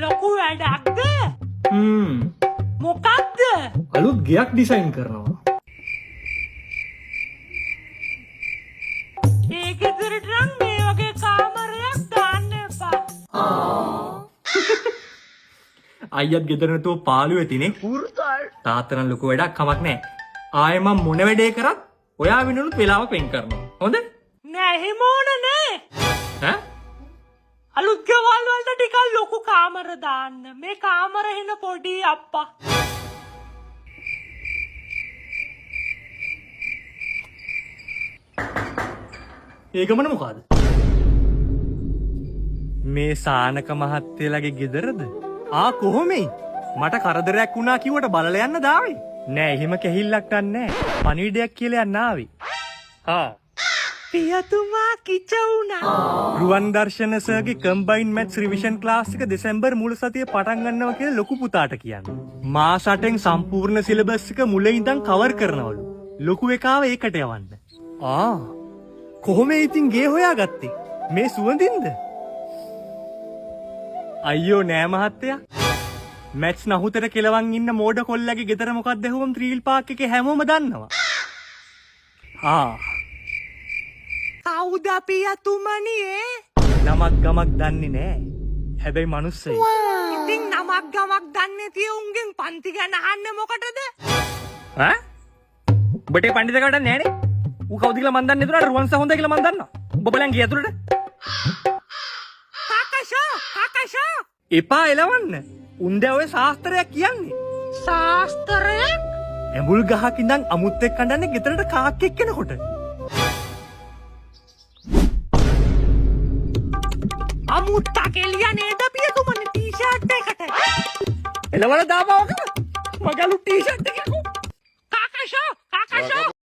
ලොකු වැඩක්ද? මොකක්ද? අලුත් ගෙයක් ඩිසයින් කරනවා. ඒ ගෙදරට නම් මේ වගේ කාමරයක් දාන්න එපා. අයියත් ගෙදර නැතුව පාළු ඇතිනේ. තාත්තා නම් ලොකු වැඩක් කමක් නැහැ. ආයෙ මම මොන වැඩේ කරත් ඔයා වෙනුනුත් වෙලාවක් වෙන් කරනවා. හොඳ? නෑ එහෙම ඕන නෑ. ඈ? අලුත් ගෙවල් වලට ටිකක් ලොකු කාමර දාන්න. මේ කාමර හින පොඩි අප්පා. ඒ ගමන මොකද්ද? මේ සානක මහත්තයලගේ ගෙදරද? කොහොමයි? මට කරදරයක් වුණා කිව්වට බලලා යන්න දාවේ. නෑ එහෙම කෙහිල්ලක් නැහැ. පණිවිඩයක් කියලා යන්න ආවේ. පියතුමා කිච වුණා. රුවන් දර්ශන සර්ගේ කම්බයින් මැත්ස් රිවිෂන් ක්ලාස් එක දෙසැම්බර් මුල් සතියේ පටන් ගන්නවා කියලා ලොකු පුතාට කියන්නේ. මාස 8න් සම්පූර්ණ සිලබස් එක මුලින් ඉඳන් කවර් කරනවලු. ලොකු එකාව ඒකට යවන්න. කොහොම ඉතින් ගේ හොයාගත්තේ? මේ සුවඳින්ද? අයියෝ නෑ මහත්තයා. මැත්ස් නහුතර කෙලවන් ඉන්න මෝඩ කොල්ලගේ ගෙදර මොකක්ද ඇහුවම ත්‍රිවිල් පාක් එකේ හැමෝම දන්නවා. කවුද පියතුමනි ඒ? නමක් ගමක් දන්නේ නෑ. හැබැයි මිනිස්සෙයි. ඉතින් නමක් ගමක් දන්නේ තිය උන්ගෙන් පන්ති ගැන අහන්නේ මොකටද? ඔබට පඬිත කඩක් නෑනේ. ඌ කවුද කියලා මන් දන්නේ නේද? රුවන්ස හොඳයි කියලා මන් දන්නවා. ඔබ බලන් ගිය ඇතුළට. කාකෂා එපා එලවන්න. උන්ද ඔය ශාස්ත්‍රයක් කියන්නේ. ශාස්ත්‍රයක්? ඇඹුල් ගහක ඉඳන් අමුත්තෙක් කඩන්නේ ගෙදරට කාක්කෙක් කෙනකොට. අමුත්තා කෙලියා නේද පියතුමනි ටී-ෂර්ට් එකට? එලවල දාපවක. මගලු ටී-ෂර්ට් එක.